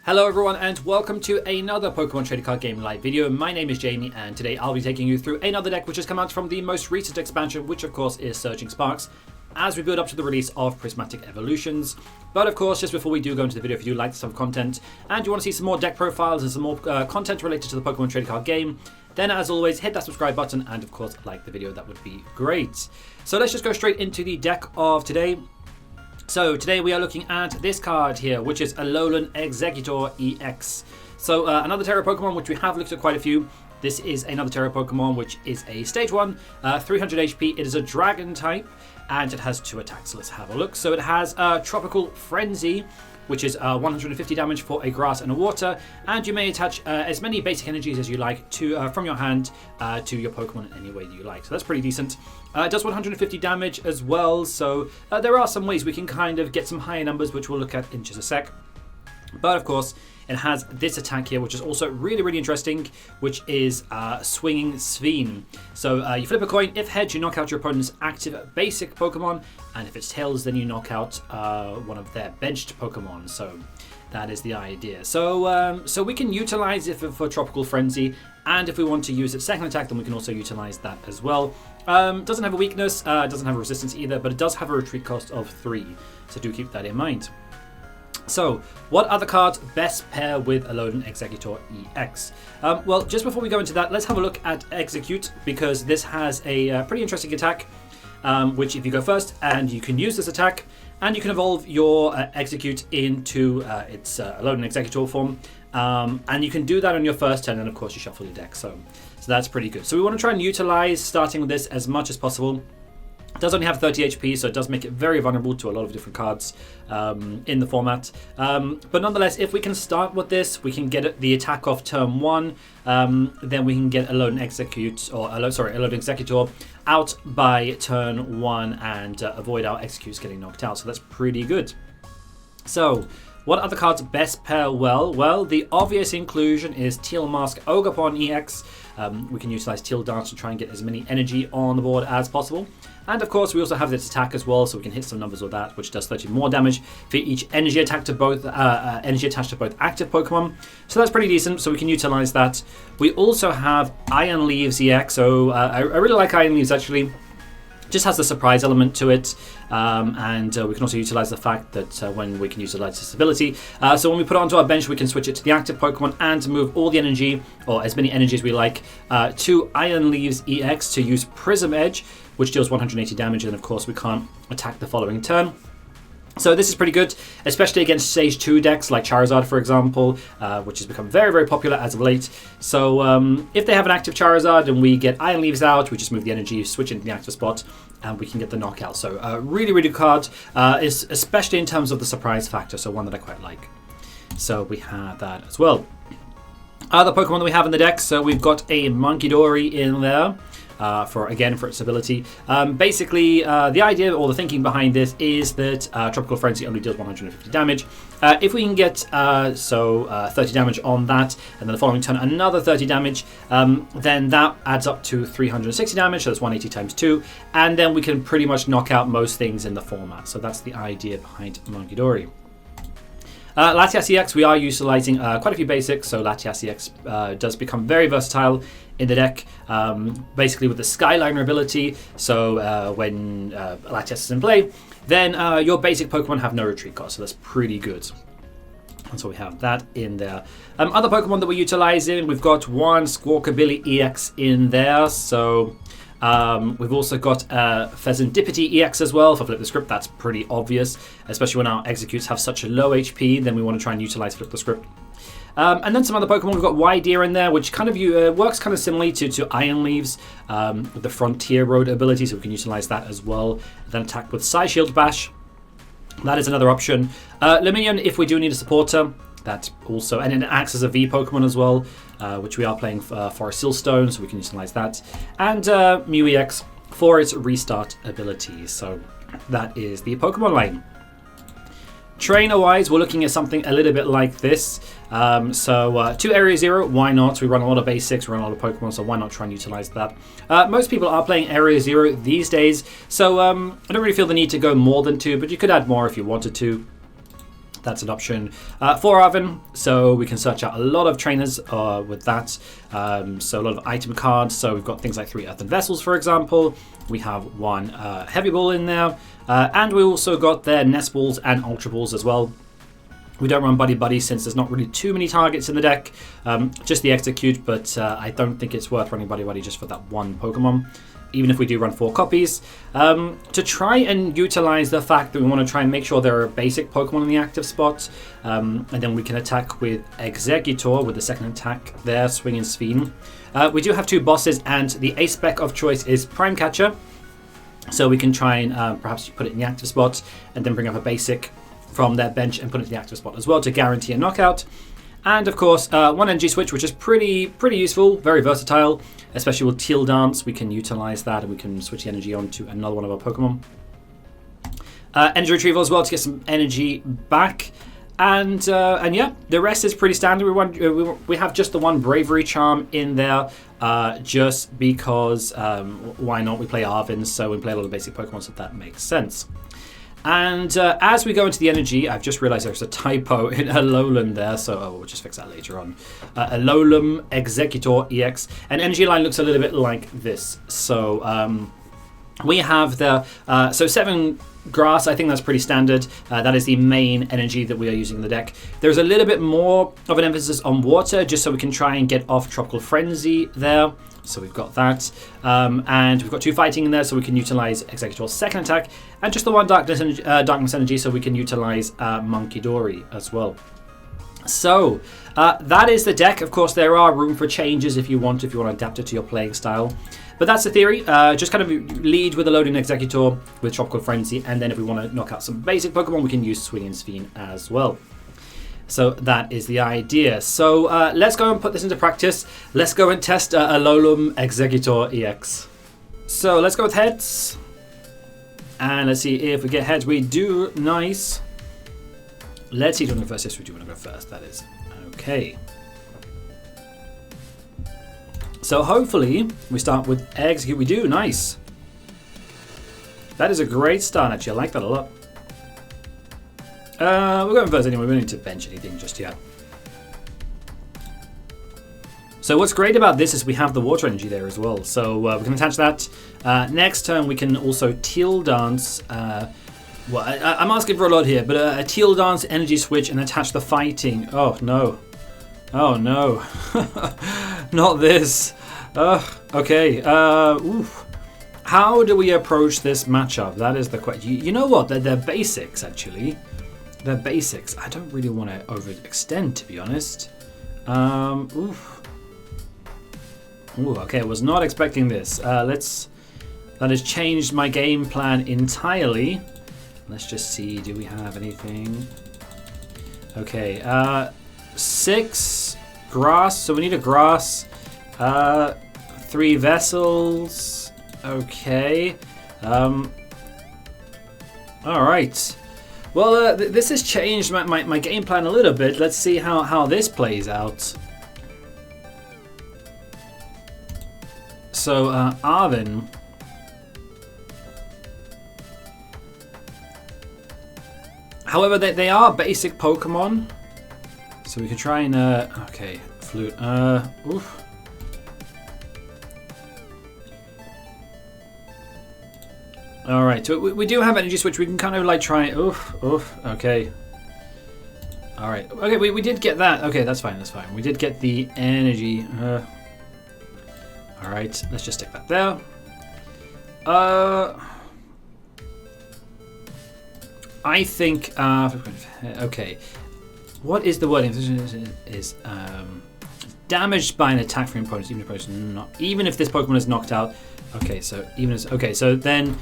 Hello everyone and welcome to another Pokemon Trading Card Game live video. My name is Jamie and today I'll be taking you through another deck which has come out from the most recent expansion, which of course is Surging Sparks, as we build up to the release of Prismatic Evolutions. But of course, just before we do go into the video, if you do like this type of content and you want to see some more deck profiles and some more content related to the Pokemon Trading Card Game, then as always, hit that subscribe button and of course like the video, that would be great. So let's just go straight into the deck of today. So today we are looking at this card here, which is Alolan Exeggutor EX. So another Terra Pokemon, which we have looked at quite a few. This is another Terra Pokemon, which is a Stage 1, 300 HP. It is a Dragon type, and it has 2 attacks. So let's have a look. So it has Tropical Frenzy, which is 150 damage for a grass and a water, and you may attach as many basic energies as you like to from your hand to your Pokemon in any way that you like. So that's pretty decent. It does 150 damage as well, so there are some ways we can kind of get some higher numbers, which we'll look at in just a sec. But of course, it has this attack here, which is also really interesting, which is Swinging Sphene. So you flip a coin. If heads, you knock out your opponent's active basic Pokemon, and if it's tails, then you knock out one of their benched Pokemon. So that is the idea. So so we can utilize it for Tropical Frenzy, and if we want to use its second attack, then we can also utilize that as well. Doesn't have a weakness, doesn't have a resistance either, but it does have a retreat cost of 3. So do keep that in mind. So, what other cards best pair with Alolan Exeggutor EX? Well, just before we go into that, let's have a look at Exeggcute, because this has a pretty interesting attack, which if you go first, and you can use this attack, and you can evolve your Exeggcute into its Alolan Exeggutor form, and you can do that on your first turn, and of course you shuffle your deck, so that's pretty good. So we want to try and utilize starting with this as much as possible. It does only have 30 HP, so it does make it very vulnerable to a lot of different cards in the format. But nonetheless, if we can start with this, we can get the attack off turn 1. Then we can get Alolan Exeggutor out by turn 1 and avoid our Exeggcutes getting knocked out. So that's pretty good. So what other cards best pair well? Well, the obvious inclusion is Teal Mask Ogerpon EX. We can utilize Teal Dance to try and get as many energy on the board as possible. And of course, we also have this attack as well, so we can hit some numbers with that, which does 30 more damage for each energy attack to both energy attached to both active Pokemon. So that's pretty decent. So we can utilize that. We also have Iron Leaves EX. So I really like Iron Leaves actually. Just has the surprise element to it, and we can also utilize the fact that when we can utilize this ability, so when we put it onto our bench, we can switch it to the active Pokemon and move all the energy, or as many energy as we like, to Iron Leaves EX to use Prism Edge, which deals 180 damage, and of course we can't attack the following turn. So this is pretty good, especially against Stage 2 decks like Charizard, for example, which has become very popular as of late. So if they have an active Charizard and we get Iron Leaves out, we just move the energy, switch into the active spot, and we can get the knockout. So really good card, especially in terms of the surprise factor, so one that I quite like. So we have that as well. Other Pokemon that we have in the deck, so we've got a Munkidori in there. For its ability. Basically, the idea or the thinking behind this is that Tropical Frenzy only deals 150 damage. If we can get 30 damage on that, and then the following turn another 30 damage, then that adds up to 360 damage, so that's 180 times 2, and then we can pretty much knock out most things in the format. So that's the idea behind Munkidori. Latias EX, we are utilizing quite a few basics, so Latias EX does become very versatile in the deck, basically with the Skyliner ability. So when Latias is in play, then your basic Pokemon have no retreat cost, so that's pretty good. And so we have that in there. Other Pokemon that we're utilizing, we've got one Squawkabilly EX in there, so we've also got Fezandipiti EX as well. For Flip the Script, that's pretty obvious, especially when our Exeggcutes have such a low HP, then we want to try and utilize Flip the Script. And then some other Pokemon, we've got Wyrdeer in there, which kind of works kind of similarly to Iron Leaves, with the Frontier Road ability, so we can utilize that as well. Then attack with Psyshield Bash. That is another option. Lumineon, if we do need a supporter, that also, and it acts as a V Pokemon as well, which we are playing for Silstone, so we can utilize that. And Mew EX for its restart ability. So that is the Pokemon line. Trainer-wise, we're looking at something a little bit like this. To Area 0, why not? We run a lot of basics, we run a lot of Pokemon, so why not try and utilize that? Most people are playing Area 0 these days, so I don't really feel the need to go more than 2, but you could add more if you wanted to. That's an option for Arven, so we can search out a lot of trainers with that. So a lot of item cards. So we've got things like 3 Earthen Vessels, for example. We have 1 Heavy Ball in there, and we also got their Nest Balls and Ultra Balls as well. We don't run Buddy Buddy since there's not really too many targets in the deck, just the Exeggcute, but I don't think it's worth running Buddy Buddy just for that 1 Pokemon, even if we do run 4 copies. To try and utilize the fact that we want to try and make sure there are basic Pokemon in the active spot, and then we can attack with Exeggutor with the second attack there, Swing and Spin. We do have 2 bosses, and the A spec of choice is Prime Catcher, so we can try and perhaps put it in the active spot and then bring up a basic from their bench and put it in the active spot as well to guarantee a knockout. And of course, 1 Energy Switch, which is pretty useful, very versatile, especially with Teal Dance. We can utilize that and we can switch the energy on to another one of our Pokemon. Energy Retrieval as well to get some energy back. And yeah, the rest is pretty standard. We have just the 1 Bravery Charm in there, just because why not? We play Arven, so we play a lot of basic Pokemon, so that makes sense. And as we go into the energy, I've just realized there's a typo in Alolan there, so we'll just fix that later on. Alolan Exeggutor EX. And energy line looks a little bit like this. So we have the 7 grass. I think that's pretty standard. That is the main energy that we are using in the deck. There's a little bit more of an emphasis on water, just so we can try and get off Tropical Frenzy there. So we've got that, and we've got 2 fighting in there, so we can utilize Exeggutor's second attack, and just the 1 darkness energy, so we can utilize Munkidori as well. So that is the deck. Of course, there are room for changes if you want to adapt it to your playing style. But that's the theory. Just kind of lead with a loading Exeggutor with Tropical Frenzy, and then if we want to knock out some basic Pokemon, we can use Swing and Spin as well. So that is the idea. So let's go and put this into practice. Let's go and test Alolan Exeggutor EX. So let's go with heads. And let's see if we get heads. We do. Nice. Let's see. Do you want to go first? Yes, we do want to go first. That is okay. So hopefully we start with Exeggcute. We do. Nice. That is a great start, actually. I like that a lot. We're going first anyway. We don't need to bench anything just yet. So what's great about this is we have the water energy there as well. So we can attach that. Next turn we can also Teal Dance. Well, I'm asking for a lot here, but a Teal Dance, Energy Switch, and attach the fighting. Oh no. Oh no. Not this. Okay. Oof. How do we approach this matchup? That is the question. You know what? They're basics, actually. They're basics. I don't really want to overextend, to be honest. Oof. Ooh, okay, I was not expecting this. That has changed my game plan entirely. Let's just see, do we have anything? Okay, 6 grass, so we need a grass. 3 vessels. Okay. Alright. Well, this has changed my game plan a little bit. Let's see how this plays out. So, Arven. However, they are basic Pokemon. So we can try and, okay, Flute. Oof. Alright, so we do have Energy Switch. We can kind of like try. Oof, okay. Alright, okay, we did get that. Okay, that's fine, that's fine. We did get the energy. Alright, let's just stick that there. I think, okay. What is the wording? Is damaged by an attack from opponents, even if this Pokemon is knocked out. Okay, so so then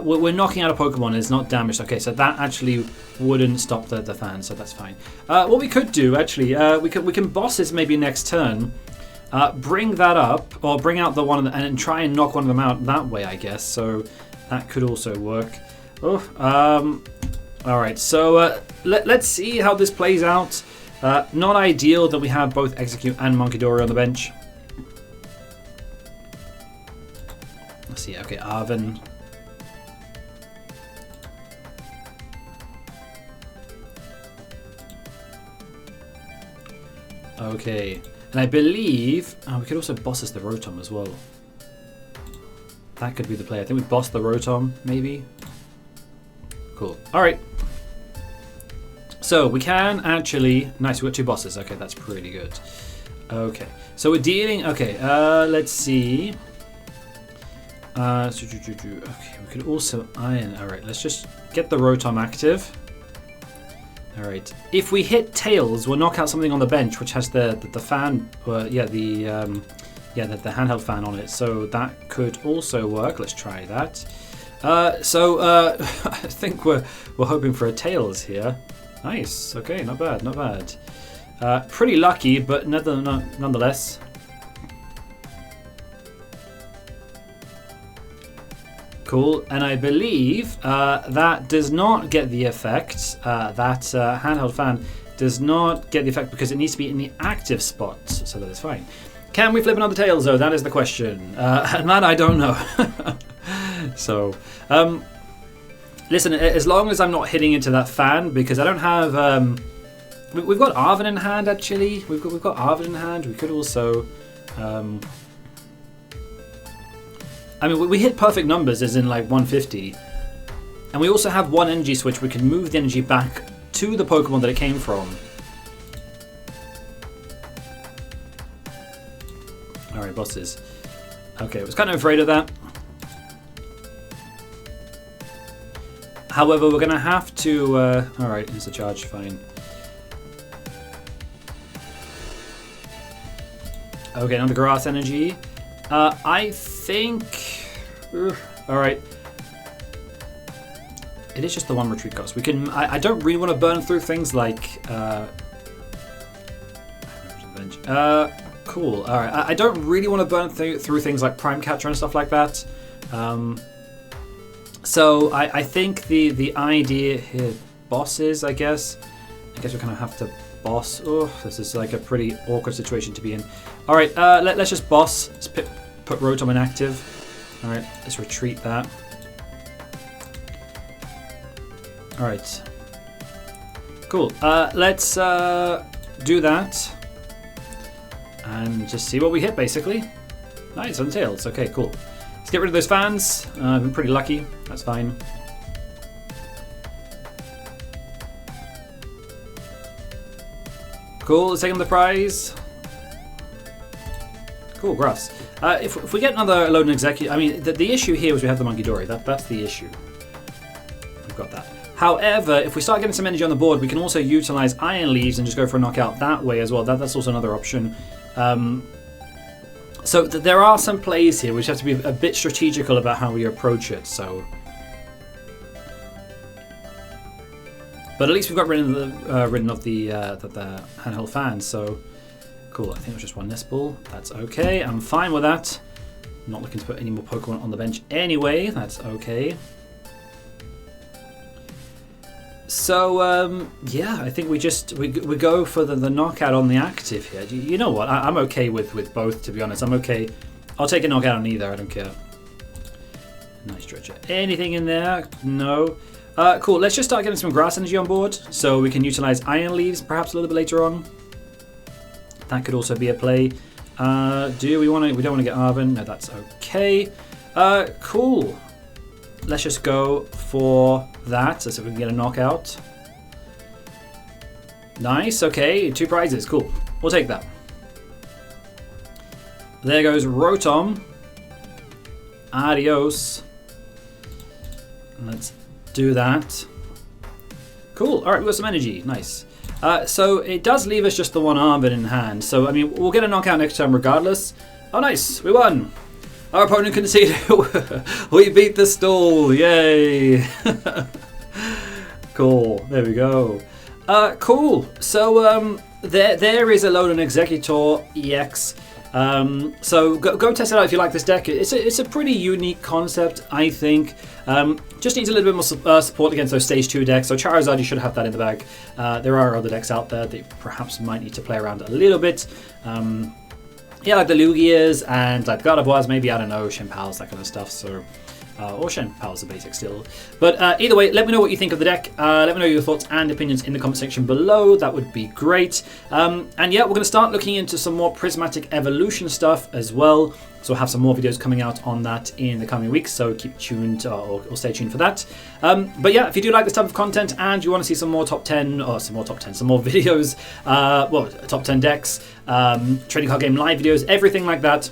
we're knocking out a Pokemon and it's not damaged. Okay, so that actually wouldn't stop the fan, so that's fine. What we could do actually, we can boss this maybe next turn, bring that up or bring out the one and try and knock one of them out that way, I guess. So that could also work. Oh, all right. So let's see how this plays out. Not ideal that we have both Exeggcute and Munkidori on the bench. Let's see. Okay, Arven. Okay. And I believe... Oh, we could also boss us the Rotom as well. That could be the play. I think we boss the Rotom, maybe. Cool. Alright. So, we can actually... Nice, we've got 2 bosses. Okay, that's pretty good. Okay. So, we're dealing... Okay, let's see. Okay, we could also iron. Alright, let's just get the Rotom active. Alright. If we hit Tails, we'll knock out something on the bench, which has the fan... the handheld fan on it. So that could also work. Let's try that. I think we're hoping for a Tails here. Nice. Okay, not bad, not bad. Pretty lucky, but nonetheless. Cool, and I believe that does not get the effect. That handheld fan does not get the effect because it needs to be in the active spot, so that is fine. Can we flip another Tails though? That is the question, and that I don't know. So, listen, as long as I'm not hitting into that fan, because I don't have. We've got Arven in hand actually. We've got Arven in hand. We could also. I mean, we hit perfect numbers, as in like 150. And we also have 1 energy switch. We can move the energy back to the Pokemon that it came from. Alright, bosses. Okay, I was kind of afraid of that. However, we're going to have to... Alright, here's the charge, fine. Okay, another grass energy. I think... Alright. It is just the 1 retreat cost. We can... I don't really want to burn through things like... cool. Alright. I don't really want to burn through things like Prime Catcher and stuff like that. So I think the idea here... Bosses, I guess. I guess we kind of have to boss. Oh, this is like a pretty awkward situation to be in. Alright, let's just boss. Let's put Rotom in active. Alright, let's retreat that. Alright. Cool. Let's do that. And just see what we hit, basically. Nice, on Tails. Okay, cool. Let's get rid of those fans. I've been pretty lucky. That's fine. Cool, let's take on the prize. Cool, grass. If we get another Alolan Exeggutor, I mean, the issue here is we have the Munkidori. That's the issue. We've got that. However, if we start getting some energy on the board, we can also utilize Iron Leaves and just go for a knockout that way as well. That's also another option. So there are some plays here which have to be a bit strategical about how we approach it. So, but at least we've got rid of the handheld fan. So. Cool, I think it was just 1 Nest Ball. That's okay, I'm fine with that. Not looking to put any more Pokemon on the bench anyway, that's okay. So, yeah, I think we go for the knockout on the active here. You know what, I'm okay with both, to be honest. I'm okay. I'll take a knockout on either, I don't care. Nice stretcher. Anything in there? No. Cool, let's just start getting some grass energy on board, so we can utilize Iron Leaves perhaps a little bit later on. That could also be a play. Do we want to? We don't want to get Arven. No, that's okay. Cool. Let's just go for that, so we can get a knockout. Nice. Okay, 2 prizes. Cool. We'll take that. There goes Rotom. Adios. Let's do that. Cool. All right, we've got some energy. Nice. So it does leave us just the 1 Arven in hand. So, I mean, we'll get a knockout next time regardless. Oh, nice. We won. Our opponent conceded. We beat the stall. Yay. Cool. There we go. Cool. So, there is Alolan Exeggutor EX. So go test it out if you like this deck. It's a pretty unique concept, I think. Just needs a little bit more support against those stage 2 decks. So Charizard, you should have that in the bag. There are other decks out there that you perhaps might need to play around a little bit. Yeah, like the Lugias and like Gardevoirs, maybe, I don't know, Chimpals, that kind of stuff. So or Shen PALs are basic still. But either way, let me know what you think of the deck. Let me know your thoughts and opinions in the comment section below. That would be great. And yeah, we're going to start looking into some more prismatic evolution stuff as well. So we'll have some more videos coming out on that in the coming weeks, so keep tuned or stay tuned for that. But yeah, if you do like this type of content and you want to see some more top 10, or some more videos, well, top 10 decks, trading card game live videos, everything like that,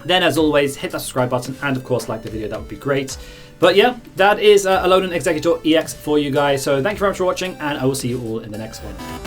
then as always, hit that subscribe button and of course like the video, that would be great. But yeah, that is Alolan Exeggutor EX for you guys. So thank you very much for watching, and I will see you all in the next one.